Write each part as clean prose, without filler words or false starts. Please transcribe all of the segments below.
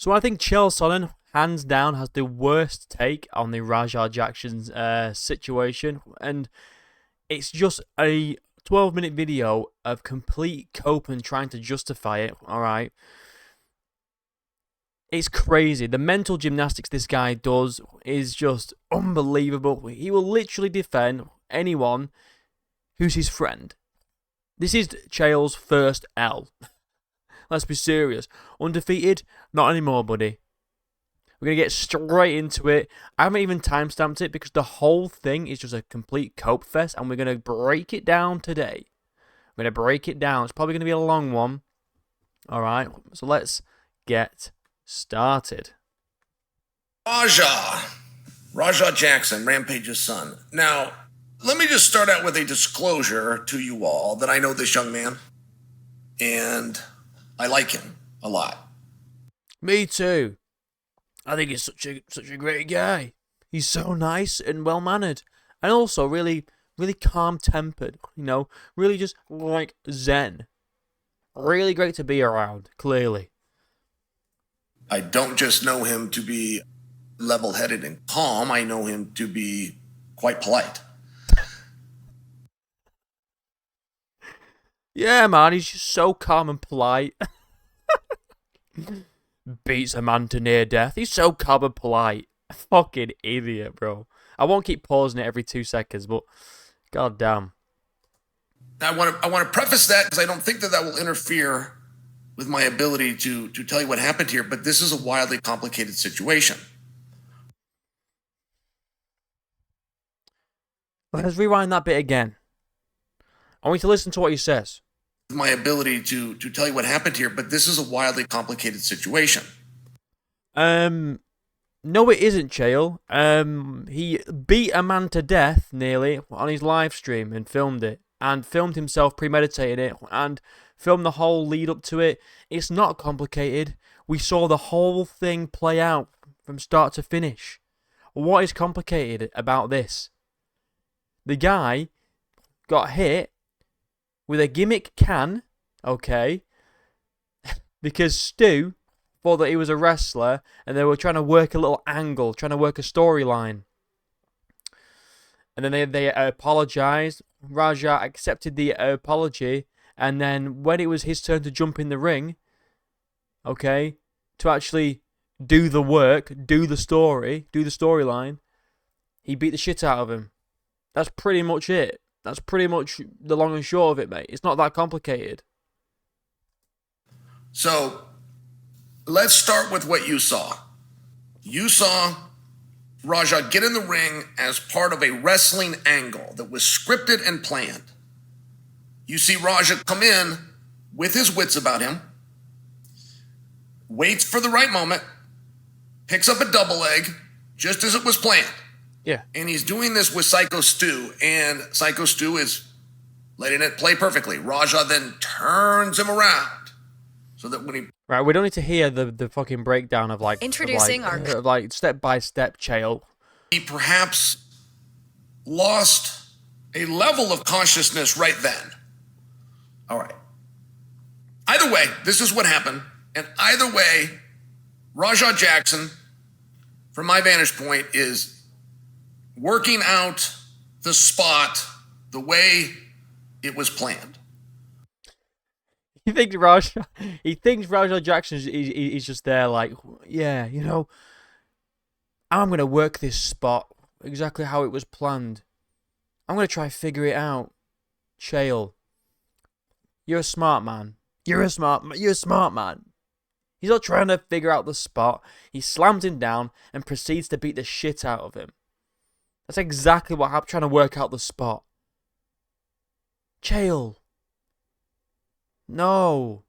So I think Chael Sonnen, hands down, has the worst take on the Rajah Jackson's situation. And it's just a 12-minute video of complete cope and trying to justify it, alright? It's crazy. The mental gymnastics this guy does is just unbelievable. He will literally defend anyone who's his friend. This is Chael's first L. Let's be serious. Undefeated? Not anymore, buddy. We're going to get straight into it. I haven't even timestamped it because the whole thing is just a complete cope fest, and we're going to break it down today. We're going to break it down. It's probably going to be a long one. Alright, so let's get started. Rajah Jackson, Rampage's son. Now, let me just start out with a disclosure to you all that I know this young man, and I like him a lot. Me too. I think he's such a great guy. He's so nice and well-mannered, and also really calm-tempered, you know, really just like zen. Really great to be around, clearly. I don't just know him to be level-headed and calm, I know him to be quite polite. Yeah, man, he's just so calm and polite. Beats a man to near death. He's so calm and polite. Fucking idiot, bro. I won't keep pausing it every 2 seconds, but god damn. I want to preface that because I don't think that will interfere with my ability to tell you what happened here, but this is a wildly complicated situation. Let's rewind that bit again. I want you to listen to what he says. My ability to tell you what happened here, but this is a wildly complicated situation. No, it isn't, Chael. He beat a man to death, nearly, on his live stream and filmed it. And filmed himself premeditating it. And filmed the whole lead up to it. It's not complicated. We saw the whole thing play out from start to finish. What is complicated about this? The guy got hit with a gimmick can, okay, because Stu thought that he was a wrestler and they were trying to work a little angle, trying to work a storyline. And then they apologized. Rajah accepted the apology, and then when it was his turn to jump in the ring, okay, to actually do the work, do the storyline, he beat the shit out of him. That's pretty much it. That's pretty much the long and short of it, mate. It's not that complicated. So, let's start with what you saw. You saw Rajah get in the ring as part of a wrestling angle that was scripted and planned. You see Rajah come in with his wits about him, waits for the right moment, picks up a double leg, just as it was planned. Yeah. And he's doing this with Psycho Stu, and Psycho Stu is letting it play perfectly. Rajah then turns him around so that when he... Right, we don't need to hear the fucking breakdown of like... Introducing like step by step, Chael. He perhaps lost a level of consciousness right then. All right. Either way, this is what happened. And either way, Rajah Jackson, from my vantage point, is working out the spot the way it was planned. He thinks Rajah Jackson is just there like, yeah, you know, I'm going to work this spot exactly how it was planned. I'm going to try figure it out. Chael, you're a smart man. You're a smart man. He's not trying to figure out the spot. He slams him down and proceeds to beat the shit out of him. That's exactly what happened, trying to work out the spot. Chael. No.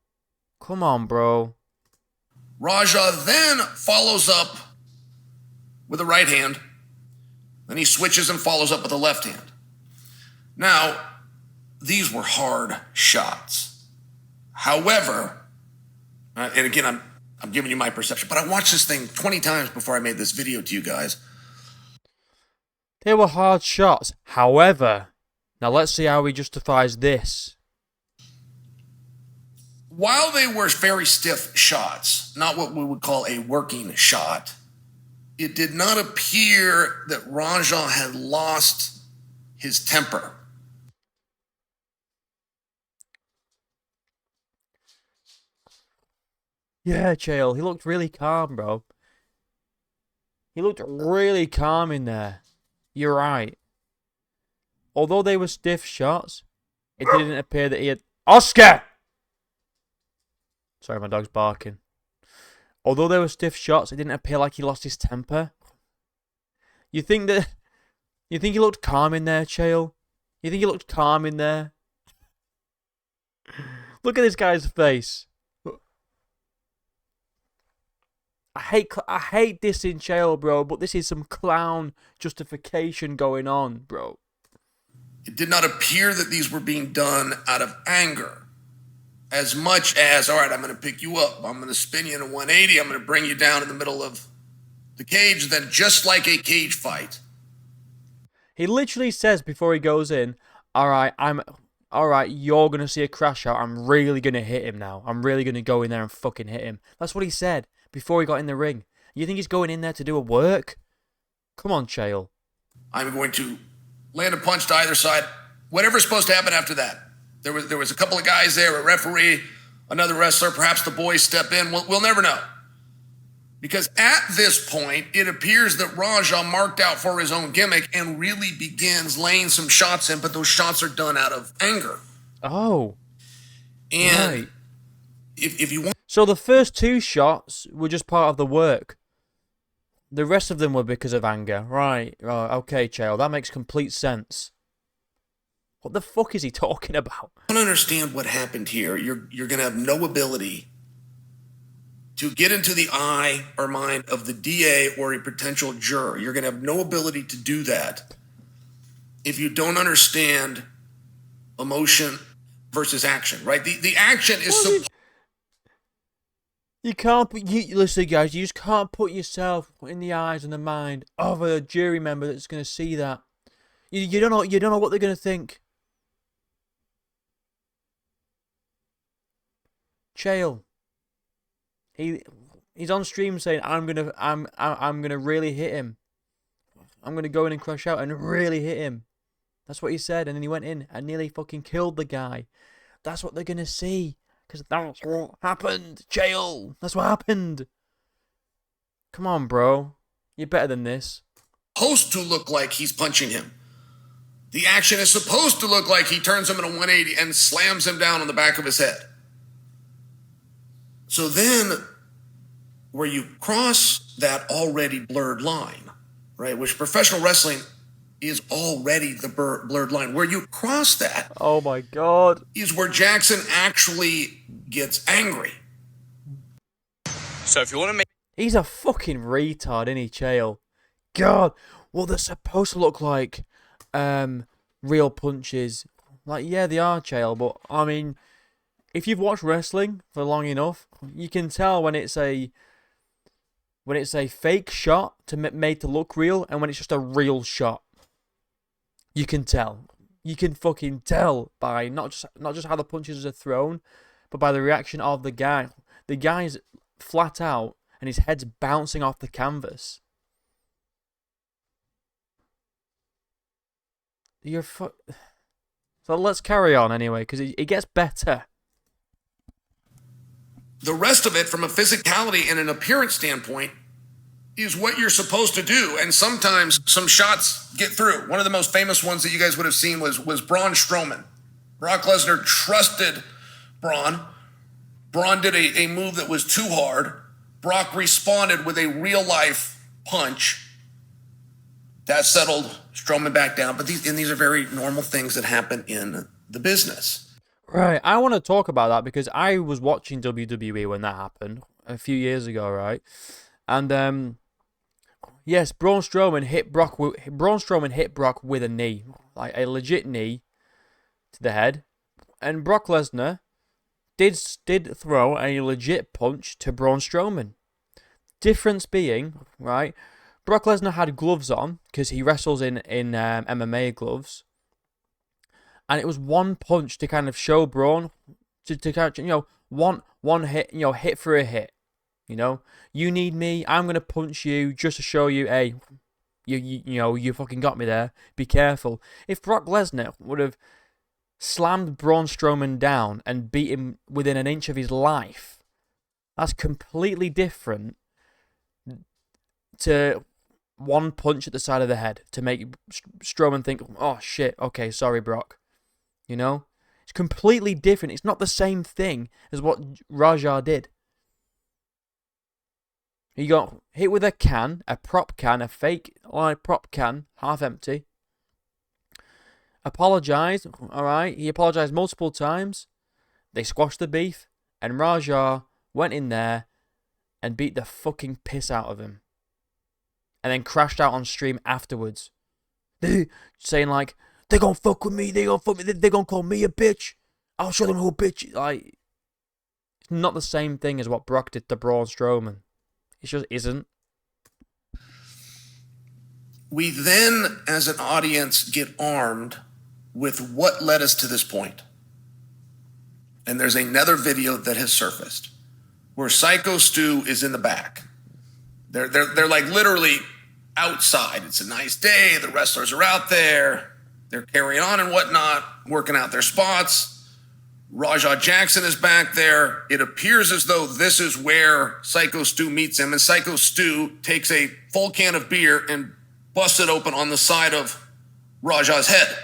Come on, bro. Rajah then follows up with the right hand. Then he switches and follows up with the left hand. Now, these were hard shots. However, and again, I'm giving you my perception, but I watched this thing 20 times before I made this video to you guys. They were hard shots. However, now let's see how he justifies this. while they were very stiff shots, not what we would call a working shot, it did not appear that Raja had lost his temper. Yeah, Chael, he looked really calm, bro. He looked really calm in there. You're right. Although they were stiff shots, it didn't appear that he had... Oscar! Sorry, my dog's barking. Although they were stiff shots, it didn't appear like he lost his temper. You think he looked calm in there, Chael? You think he looked calm in there? Look at this guy's face. I hate dissing Chael, bro, but this is some clown justification going on, bro. It did not appear that these were being done out of anger, as much as, all right, I'm going to pick you up, I'm going to spin you in a 180, I'm going to bring you down in the middle of the cage, then just like a cage fight. He literally says before he goes in, all right, you're going to see a crash out, I'm really going to hit him now. I'm really going to go in there and fucking hit him. That's what he said before he got in the ring. You think he's going in there to do a work? Come on, Chael. I'm going to land a punch to either side. Whatever's supposed to happen after that. There was a couple of guys there, a referee, another wrestler, perhaps the boys step in. We'll never know. Because at this point, it appears that Raja marked out for his own gimmick and really begins laying some shots in, but those shots are done out of anger. Oh. And right. if you want... So the first two shots were just part of the work. The rest of them were because of anger. Right. Okay, Chael, that makes complete sense. What the fuck is he talking about? I don't understand what happened here. You're going to have no ability to get into the eye or mind of the DA or a potential juror. You're going to have no ability to do that if you don't understand emotion versus action, right? The action is... You can't put... Listen, guys, you just can't put yourself in the eyes and the mind of a jury member that's going to see that. You don't know what they're going to think. Chael. He's on stream saying I'm gonna really hit him. I'm gonna go in and crush out and really hit him. That's what he said, and then he went in and nearly fucking killed the guy. That's what they're gonna see, because that's what happened, Chael. That's what happened. Come on, bro. You're better than this. Supposed to look like he's punching him. The action is supposed to look like he turns him in a 180 and slams him down on the back of his head. So then, where you cross that already blurred line, right, which professional wrestling is already the blurred line, where you cross that, oh my God, is where Jackson actually gets angry. So if you want to make... He's a fucking retard, isn't he, Chael? God, well, they're supposed to look like real punches. Like, yeah, they are, Chael, but, I mean... If you've watched wrestling for long enough, you can tell when it's a fake shot made to look real and when it's just a real shot. You can tell. You can fucking tell by not just how the punches are thrown, but by the reaction of the guy. The guy's flat out and his head's bouncing off the canvas. So let's carry on anyway, because it gets better. The rest of it, from a physicality and an appearance standpoint, is what you're supposed to do. And sometimes some shots get through. One of the most famous ones that you guys would have seen was Braun Strowman. Brock Lesnar trusted Braun. Braun did a move that was too hard. Brock responded with a real-life punch. That settled Strowman back down. But these are very normal things that happen in the business. Right, I want to talk about that because I was watching WWE when that happened a few years ago, right? And yes, Braun Strowman hit Brock with a knee, like a legit knee to the head, and Brock Lesnar did throw a legit punch to Braun Strowman. Difference being, right? Brock Lesnar had gloves on because he wrestles in MMA gloves. And it was one punch to kind of show Braun, to kind of, one hit, hit for a hit. You need me, I'm gonna punch you just to show you, hey, you fucking got me there. Be careful. If Brock Lesnar would have slammed Braun Strowman down and beat him within an inch of his life, that's completely different to one punch at the side of the head to make Strowman think, oh shit, okay, sorry, Brock. It's completely different. It's not the same thing as what Raja did. He got hit with a can, a prop can, a fake prop can, half empty. Apologised, alright, he apologised multiple times. They squashed the beef, and Raja went in there and beat the fucking piss out of him. And then crashed out on stream afterwards. Saying like, they gonna fuck with me, they gonna call me a bitch. I'll show them who a bitch. Like, it's not the same thing as what Brock did to Braun Strowman. It just isn't. We then, as an audience, get armed with what led us to this point. And there's another video that has surfaced where Psycho Stu is in the back. They're like literally outside. It's a nice day. The wrestlers are out there. They're carrying on and whatnot, working out their spots. Raja Jackson is back there. It appears as though this is where Psycho Stu meets him, and Psycho Stu takes a full can of beer and busts it open on the side of Raja's head.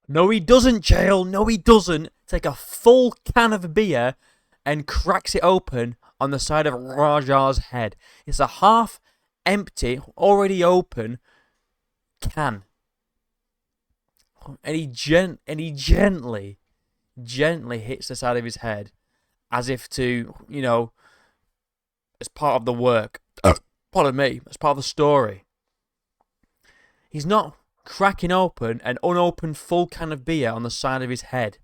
No, he doesn't, Chael. No, he doesn't. Take a full can of beer and cracks it open on the side of Raja's head. It's a half empty, already open can. And he gently hits the side of his head as if to, as part of the work. Pardon me, as part of the story. He's not cracking open an unopened full can of beer on the side of his head.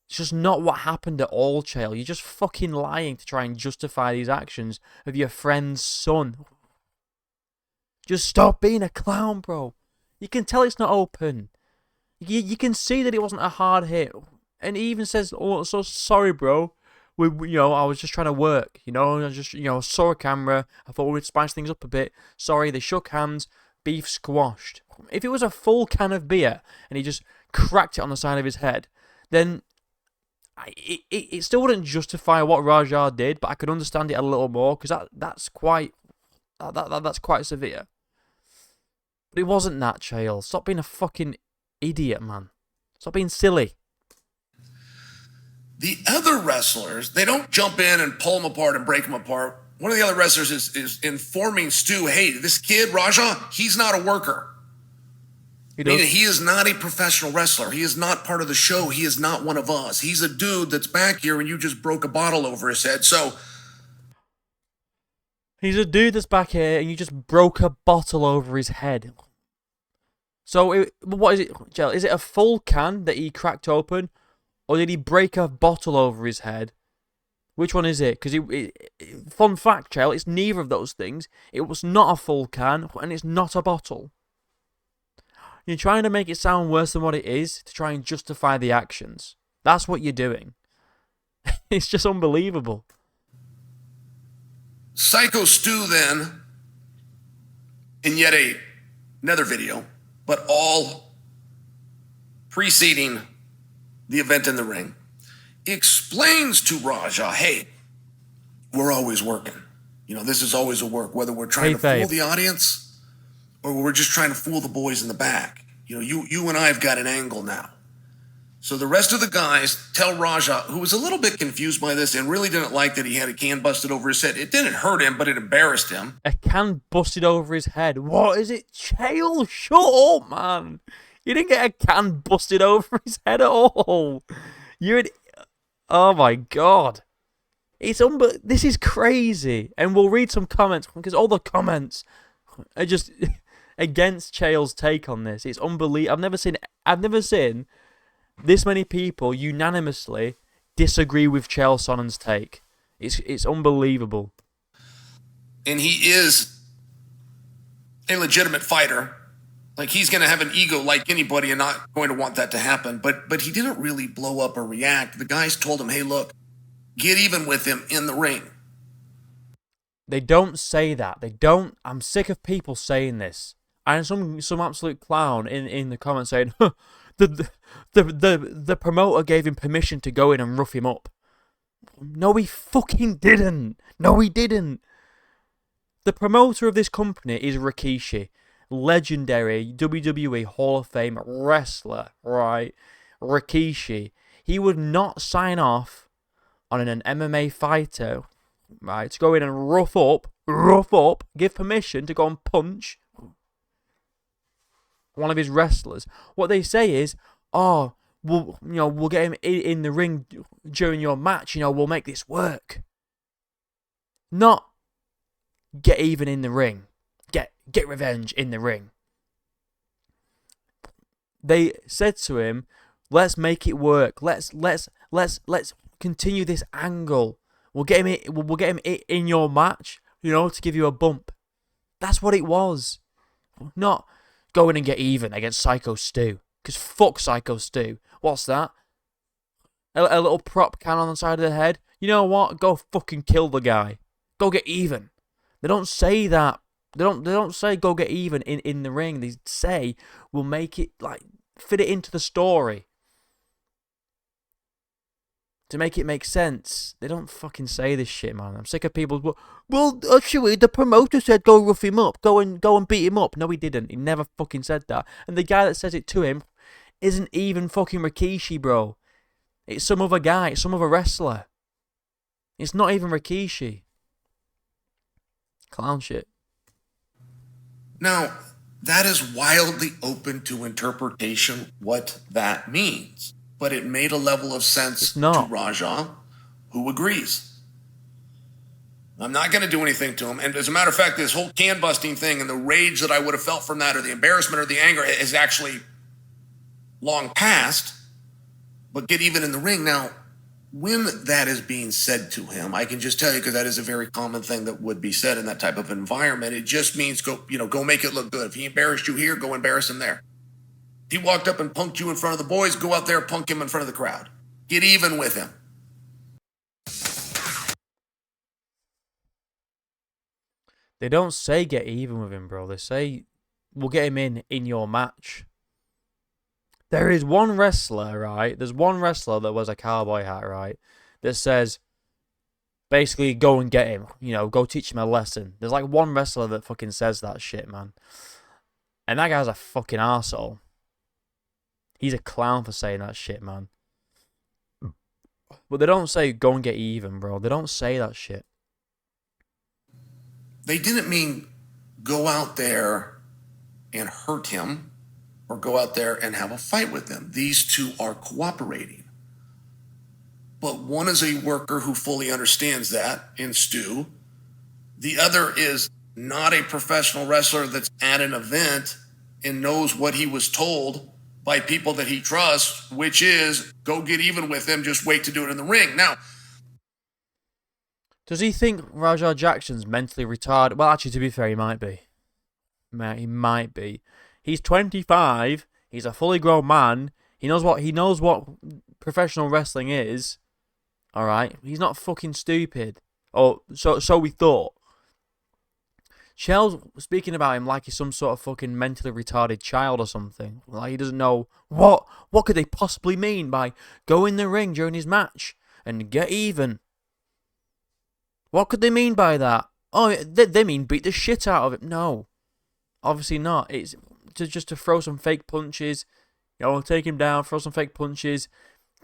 It's just not what happened at all, Chael. You're just fucking lying to try and justify these actions of your friend's son. Just stop being a clown, bro. You can tell it's not open. You can see that it wasn't a hard hit. And he even says, oh, so sorry, bro. I was just trying to work. I just, saw a camera. I thought we'd spice things up a bit. Sorry, they shook hands. Beef squashed. If it was a full can of beer and he just cracked it on the side of his head, then it still wouldn't justify what Raja did, but I could understand it a little more because that's quite severe. But it wasn't that, Chael. Stop being a fucking idiot, man. Stop being silly. The other wrestlers, they don't jump in and pull them apart and break them apart. One of the other wrestlers is informing Stu, hey, this kid, Raja, he's not a worker. Meaning he is not a professional wrestler. He is not part of the show. He is not one of us. He's a dude that's back here and you just broke a bottle over his head. So he's a dude that's back here and you just broke a bottle over his head. So what is it, Chael? Is it a full can that he cracked open, or did he break a bottle over his head? Which one is it? Because fun fact, Chael, it's neither of those things. It was not a full can, and it's not a bottle. You're trying to make it sound worse than what it is to try and justify the actions. That's what you're doing. It's just unbelievable. Psycho Stu then, in yet another video, but all preceding the event in the ring, explains to Raja, hey, we're always working. This is always a work, whether we're trying to fool the audience or we're just trying to fool the boys in the back. You and I have got an angle now. So the rest of the guys tell Raja, who was a little bit confused by this and really didn't like that he had a can busted over his head. It didn't hurt him, but it embarrassed him. A can busted over his head? What is it? Chael, shut up, man. You didn't get a can busted over his head at all. Oh my God. This is crazy. And we'll read some comments because all the comments are just against Chael's take on this. It's unbelievable. I've never seen this many people unanimously disagree with Chael Sonnen's take. It's unbelievable. And he is a legitimate fighter. Like, he's going to have an ego like anybody and not going to want that to happen. But he didn't really blow up or react. The guys told him, hey, look, get even with him in the ring. They don't say that. They don't. I'm sick of people saying this. And some absolute clown in the comments saying, huh, the promoter gave him permission to go in and rough him up. No, he fucking didn't. No, he didn't. The promoter of this company is Rikishi, legendary WWE Hall of Fame wrestler, right? Rikishi. He would not sign off on an MMA fighter, right, to go in and rough up, give permission to go and punch one of his wrestlers. What they say is, oh, we'll get him in the ring during your match. We'll make this work. Not get even in the ring. Get revenge in the ring. They said to him, let's make it work. Let's continue this angle. We'll get him in your match, to give you a bump. That's what it was. Not go in and get even against Psycho Stu. Because fuck Psycho Stu. What's that? A little prop can on the side of the head? You know what? Go fucking kill the guy. Go get even. They don't say that. They don't say go get even in the ring. They say we'll make it, fit it into the story. To make it make sense. They don't fucking say this shit, man. I'm sick of people. Well, actually, the promoter said go rough him up. Go and beat him up. No, he didn't. He never fucking said that. And the guy that says it to him isn't even fucking Rikishi, bro. It's some other guy. It's some other wrestler. It's not even Rikishi. Clown shit. Now, that is wildly open to interpretation what that means. But it made a level of sense to Raja, who agrees. I'm not going to do anything to him. And as a matter of fact, this whole can busting thing and the rage that I would have felt from that, or the embarrassment or the anger, is actually long past. But get even in the ring. Now, when that is being said to him, I can just tell you, because that is a very common thing that would be said in that type of environment. It just means go make it look good. If he embarrassed you here, go embarrass him there. If he walked up and punked you in front of the boys, go out there, punk him in front of the crowd. Get even with him. They don't say get even with him, bro. They say we'll get him in your match. There is one wrestler, right? There's one wrestler that wears a cowboy hat, right? That says, basically, go and get him. Go teach him a lesson. There's one wrestler that fucking says that shit, man. And that guy's a fucking arsehole. He's a clown for saying that shit, man. But they don't say go and get even, bro. They don't say that shit. They didn't mean go out there and hurt him or go out there and have a fight with him. These two are cooperating. But one is a worker who fully understands that in Stu. The other is not a professional wrestler that's at an event and knows what he was told by people that he trusts, which is go get even with him, just wait to do it in the ring. Now, does he think Rajah Jackson's mentally retarded? Well, actually, to be fair, he might be. He might be. He's 25. He's a fully grown man. He knows what professional wrestling is. All right, he's not fucking stupid. Or so we thought. Chael's speaking about him like he's some sort of fucking mentally retarded child or something. Like he doesn't know what could they possibly mean by go in the ring during his match and get even. What could they mean by that? Oh, they mean beat the shit out of him. No, obviously not. It's just to throw some fake punches. Take him down, throw some fake punches,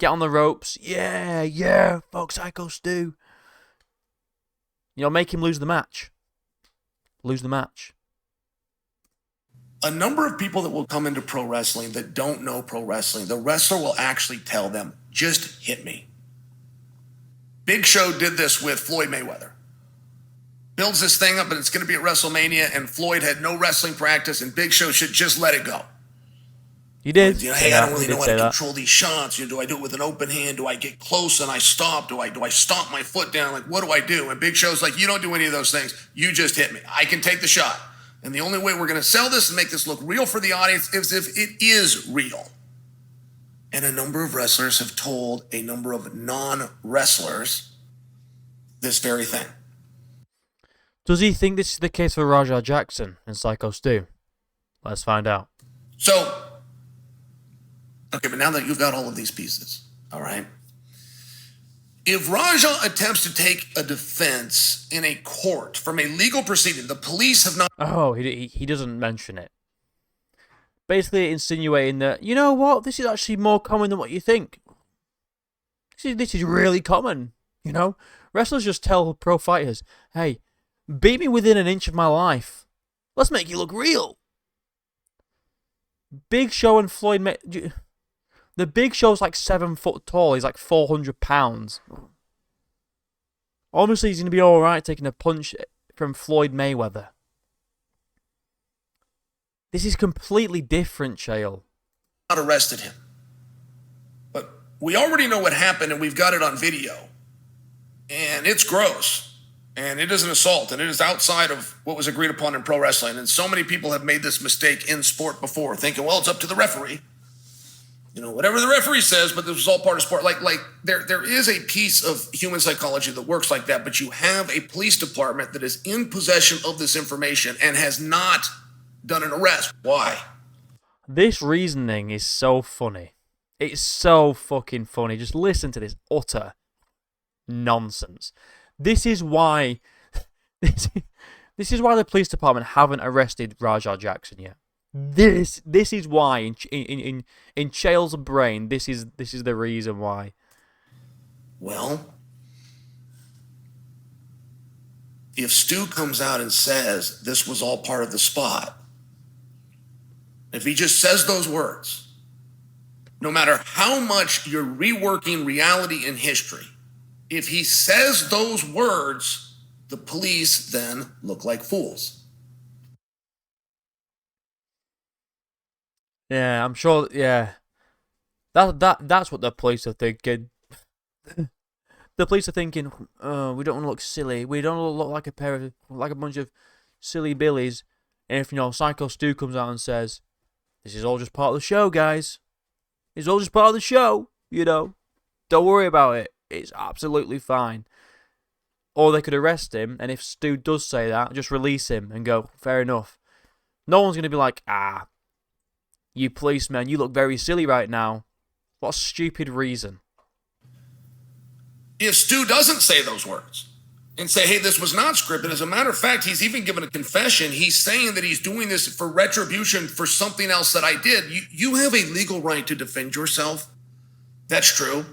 get on the ropes. Yeah, fuck Psycho Stu. Make him lose the match. Lose the match. A number of people that will come into pro wrestling that don't know pro wrestling, the wrestler will actually tell them, just hit me. Big Show did this with Floyd Mayweather. Builds this thing up and it's going to be at WrestleMania, and Floyd had no wrestling practice, and Big Show should just let it go. He did. Hey, I don't really know how to control these shots. Do I do it with an open hand? Do I get close and I stop? Do I stomp my foot down? What do I do? And Big Show's like, you don't do any of those things. You just hit me. I can take the shot. And the only way we're going to sell this and make this look real for the audience is if it is real. And a number of wrestlers have told a number of non-wrestlers this very thing. Does he think this is the case for Rajah Jackson and Psycho Stu? Let's find out. So, okay, but now that you've got all of these pieces, all right? If Rajah attempts to take a defense in a court from a legal proceeding, the police have not... Oh, he doesn't mention it. Basically insinuating that, you know what, this is actually more common than what you think. This is really common, you know? Wrestlers just tell pro fighters, hey, beat me within an inch of my life. Let's make you look real. Big Show and Floyd... The Big Show's like 7 foot tall. He's like 400 pounds. Obviously, he's going to be alright taking a punch from Floyd Mayweather. This is completely different, Chael. Not arrested him. But we already know what happened, and we've got it on video. And it's gross. And it is an assault, and it is outside of what was agreed upon in pro wrestling. And so many people have made this mistake in sport before, thinking, well, it's up to the referee. You know, whatever the referee says, but this was all part of sport. Like there is a piece of human psychology that works like that, but you have a police department that is in possession of this information and has not done an arrest. Why? This reasoning is so funny. It's so fucking funny. Just listen to this utter nonsense. This is why this is why the police department haven't arrested Rajah Jackson yet. This is why in Chael's brain this is the reason why. Well, if Stu comes out and says this was all part of the spot, if he just says those words, no matter how much you're reworking reality and history, if he says those words, the police then look like fools. Yeah, I'm sure. Yeah, that's what the police are thinking. The police are thinking, oh, we don't want to look silly. We don't want to look like a bunch of silly billies. And if Psycho Stu comes out and says, "This is all just part of the show, guys. It's all just part of the show. Don't worry about it. It's absolutely fine." Or they could arrest him, and if Stu does say that, just release him and go, fair enough. No one's gonna be like, you policeman, you look very silly right now. What a stupid reason. If Stu doesn't say those words and say, hey, this was not scripted, as a matter of fact, he's even given a confession. He's saying that he's doing this for retribution for something else that I did. You have a legal right to defend yourself. That's true.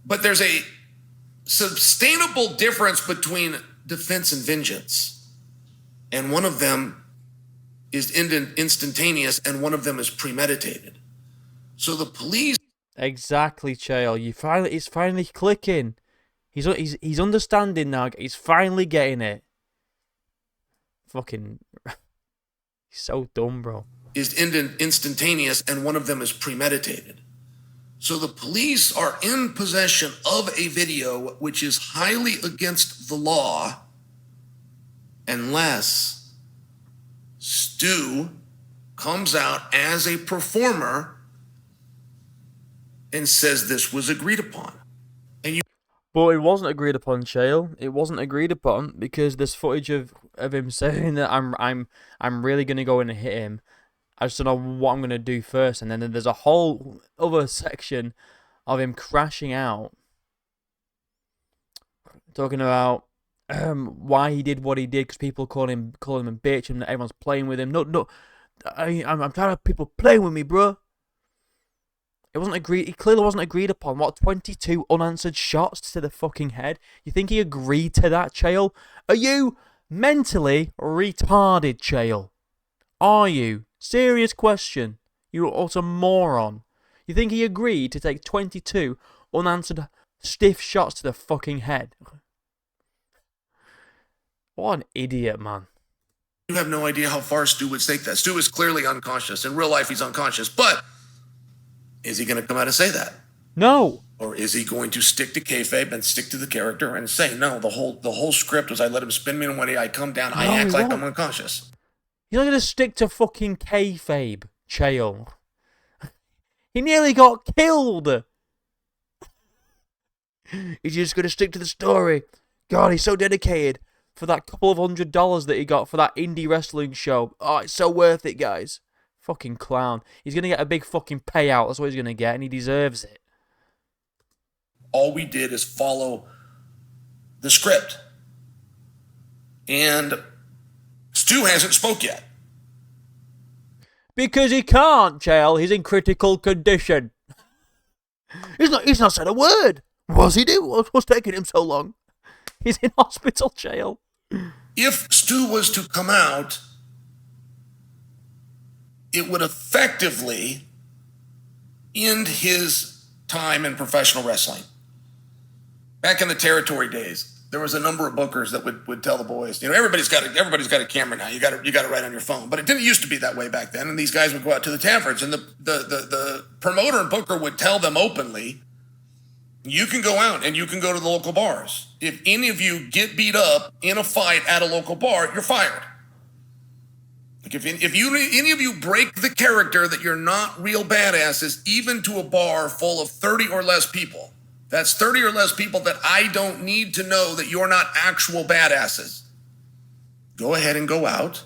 But there's a sustainable difference between defense and vengeance. And one of them is instantaneous, and one of them is premeditated. So the police... Exactly, Chael. It's finally clicking. He's understanding now. He's finally getting it. Fucking... He's so dumb, bro. Is instantaneous, and one of them is premeditated. So the police are in possession of a video which is highly against the law, unless Stu comes out as a performer and says this was agreed upon. But it wasn't agreed upon, Chael. It wasn't agreed upon because there's footage of him saying that I'm really gonna go in and hit him. I just don't know what I'm gonna do first, and then there's a whole other section of him crashing out, talking about why he did what he did, because people calling him a bitch and everyone's playing with him. No, I'm tired of people playing with me, bro. It wasn't agreed. It clearly wasn't agreed upon. What, 22 unanswered shots to the fucking head? You think he agreed to that, Chael? Are you mentally retarded, Chael? Are you? Serious question. You utter moron. You think he agreed to take 22 unanswered stiff shots to the fucking head? What an idiot, man. You have no idea how far Stu would take that. Stu is clearly unconscious. In real life, he's unconscious. But is he going to come out and say that? No. Or is he going to stick to kayfabe and stick to the character and say, no, the whole script was I let him spin me one way, I come down, I act like I'm unconscious. He's not going to stick to fucking kayfabe, Chael. He nearly got killed. He's just going to stick to the story. God, he's so dedicated for that couple of $100 that he got for that indie wrestling show. Oh, it's so worth it, guys. Fucking clown. He's going to get a big fucking payout. That's what he's going to get, and he deserves it. All we did is follow the script. And Stu hasn't spoke yet. Because he can't, Chael. He's in critical condition. He's not said a word. What's he do? What's taking him so long? He's in hospital, Chael. If Stu was to come out, it would effectively end his time in professional wrestling. Back in the territory days, there was a number of bookers that would tell the boys, everybody's got a camera now. You got to write on your phone. But it didn't used to be that way back then. And these guys would go out to the taverns, and the promoter and booker would tell them openly, you can go out and you can go to the local bars. If any of you get beat up in a fight at a local bar, you're fired. Like if any of you break the character that you're not real badasses, even to a bar full of 30 or less people, that's 30 or less people that I don't need to know that you're not actual badasses. Go ahead and go out,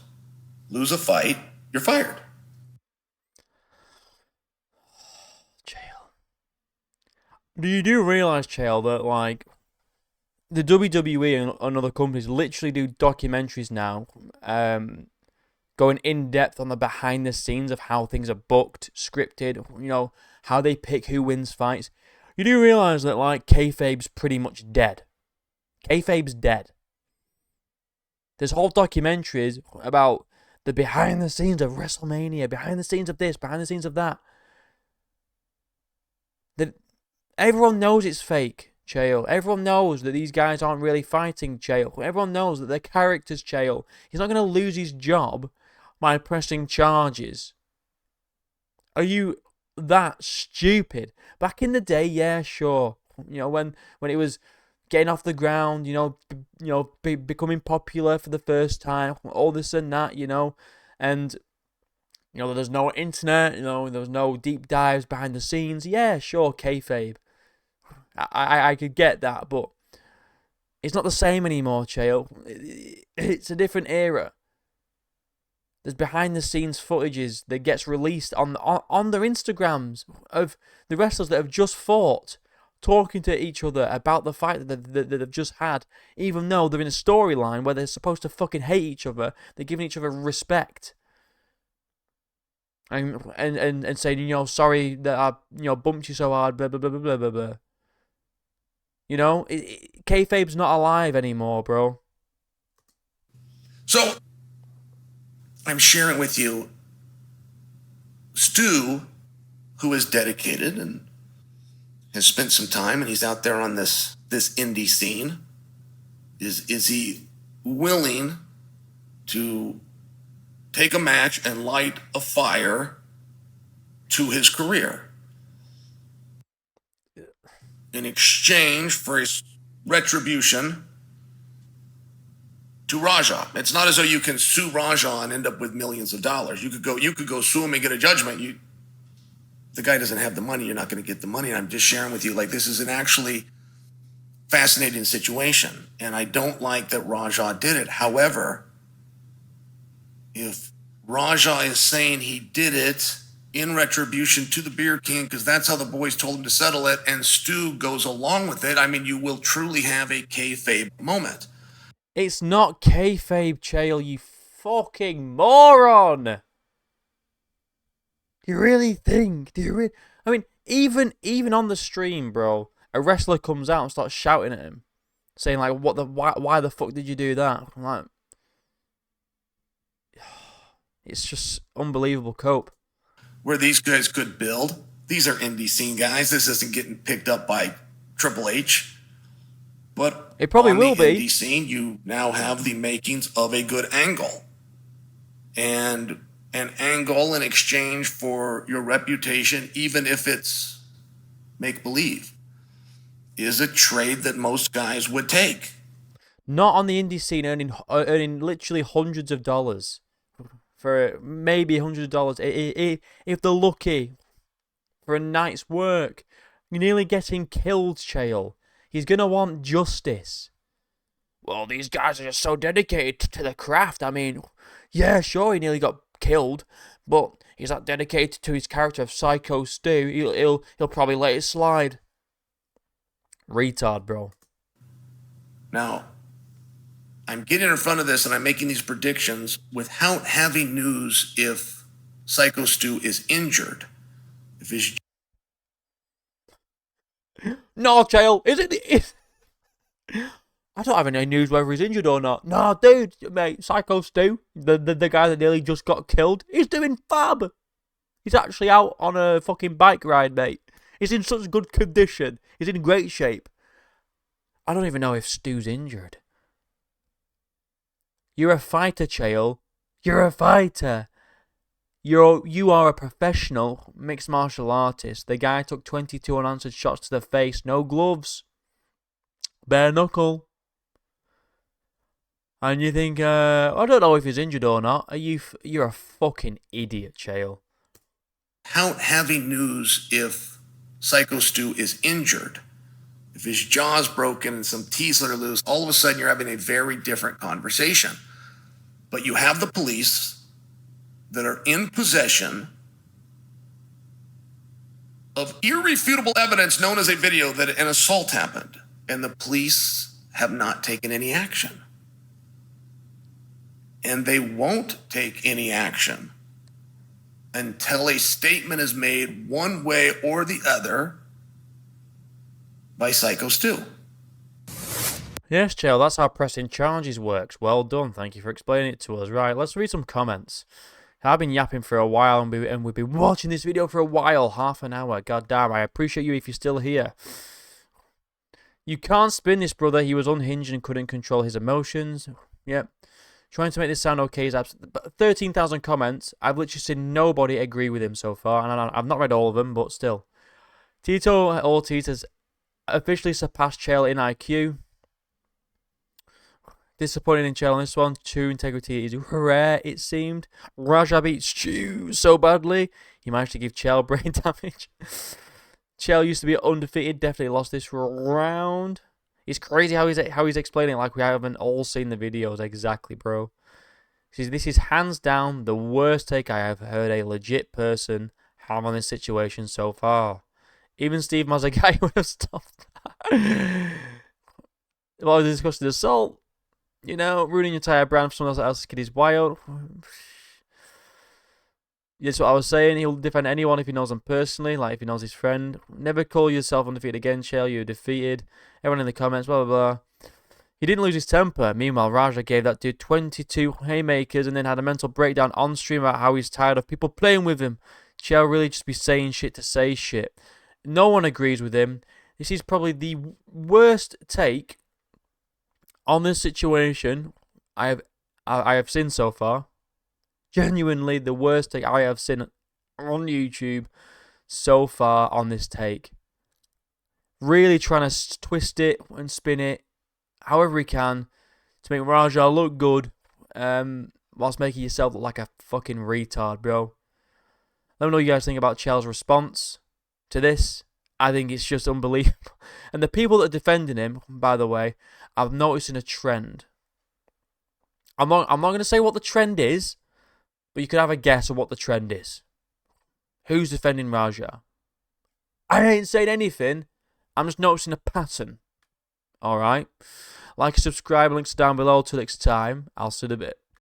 lose a fight, you're fired. Chael. You do realize, Chael, that like the WWE and other companies literally do documentaries now, going in depth on the behind the scenes of how things are booked, scripted, how they pick who wins fights. You do realize that like kayfabe's pretty much dead. Kayfabe's dead. There's whole documentaries about the behind the scenes of WrestleMania, behind the scenes of this, behind the scenes of that. Everyone knows it's fake, Chael. Everyone knows that these guys aren't really fighting, Chael. Everyone knows that they're characters, Chael. He's not going to lose his job by pressing charges. Are you that stupid? Back in the day, yeah, sure. When it was getting off the ground, becoming popular for the first time, all this and that, and there's no internet, there was no deep dives behind the scenes. Yeah, sure, kayfabe. I could get that, but it's not the same anymore, Chael. It's a different era. There's behind the scenes footages that gets released on their Instagrams of the wrestlers that have just fought, talking to each other about the fight that they've just had, even though they're in a storyline where they're supposed to fucking hate each other. They're giving each other respect. And saying, sorry that I, bumped you so hard, blah, blah, blah, blah, blah, blah. Kayfabe's not alive anymore, bro. So, I'm sharing with you Stu, who is dedicated and has spent some time, and he's out there on this indie scene. Is he willing to take a match and light a fire to his career in exchange for his retribution to Raja? It's not as though you can sue Raja and end up with millions of dollars. You could go sue him and get a judgment. The guy doesn't have the money. You're not going to get the money. And I'm just sharing with you, like, this is an actually fascinating situation. And I don't like that Raja did it. However, if Raja is saying he did it in retribution to the Beer King because that's how the boys told him to settle it, and Stu goes along with it, I mean, you will truly have a kayfabe moment. It's not kayfabe, Chael, you fucking moron! Do you really think? I mean, even on the stream, bro, a wrestler comes out and starts shouting at him, saying like, why the fuck did you do that? I'm like, it's just unbelievable cope. Where these guys could build. These are indie scene guys. This isn't getting picked up by Triple H. But it probably will be. Indie scene, you now have the makings of a good angle. And an angle in exchange for your reputation, even if it's make-believe, is a trade that most guys would take. Not on the indie scene, earning literally hundreds of dollars. For maybe $100, if they're lucky, for a night's work. You're nearly getting killed, Chael. He's going to want justice. well, these guys are just so dedicated to the craft. I mean, yeah, sure, he nearly got killed, but he's that dedicated to his character of Psycho Stu. He'll probably let it slide. Retard, bro. Now, I'm getting in front of this and I'm making these predictions without having news if Psycho Stu is injured. If his No, Chael, is it? I don't have any news whether he's injured or not. No, dude, mate, Psycho Stu, the guy that nearly just got killed, he's doing fab. He's actually out on a fucking bike ride, mate. He's in such good condition. He's in great shape. I don't even know if Stu's injured. You're a fighter, Chael. You're a fighter. You are a professional mixed martial artist. The guy took 22 unanswered shots to the face, no gloves, bare knuckle. And you think, I don't know if he's injured or not. You're a fucking idiot, Chael. without having news if Psycho Stu is injured. If his jaw's broken and some teeth that are loose, all of a sudden you're having a very different conversation. But you have the police that are in possession of irrefutable evidence known as a video that an assault happened, and the police have not taken any action. And they won't take any action until a statement is made one way or the other by Psycho Stu. Yes, Chael, that's how pressing charges works. Well done. Thank you for explaining it to us. Right, let's read some comments. I've been yapping for a while, and we've been watching this video for a while, half an hour. God damn, I appreciate you if you're still here. You can't spin this, brother. He was unhinged and couldn't control his emotions. Yep. Trying to make this sound okay is absolutely... 13,000 comments. I've literally seen nobody agree with him so far, and I've not read all of them, but still. Tito Ortiz has officially surpassed Chael in IQ. Disappointing in Chael on this one. True integrity is rare, it seemed. Raja beats Stu so badly, he managed to give Chael brain damage. Chael used to be undefeated, definitely lost this round. It's crazy how he's explaining it like we haven't all seen the videos. Exactly, bro. This is hands down the worst take I have heard a legit person have on this situation so far. Even Steve Mazzagatti would have stopped that. While well, discussing assault, you know, ruining your entire brand for someone else's kid is wild. That's what I was saying. He'll defend anyone if he knows them personally, like if he knows his friend. Never call yourself undefeated again, Chael. You're defeated. Everyone in the comments, blah, blah, blah. He didn't lose his temper. Meanwhile, Raja gave that dude 22 haymakers and then had a mental breakdown on stream about how he's tired of people playing with him. Chael really just be saying shit to say shit. No one agrees with him. This is probably the worst take on this situation I have seen so far. Genuinely the worst take I have seen on YouTube so far on this take. Really trying to twist it and spin it however he can to make Raja look good, whilst making yourself look like a fucking retard, bro. Let me know what you guys think about Chael's response to this. I think it's just unbelievable. And the people that are defending him, by the way, I'm noticing a trend. I'm not going to say what the trend is, but you could have a guess of what the trend is. Who's defending Raja? I ain't saying anything. I'm just noticing a pattern. Alright? Like and subscribe, links down below. Till next time, I'll see you in a bit.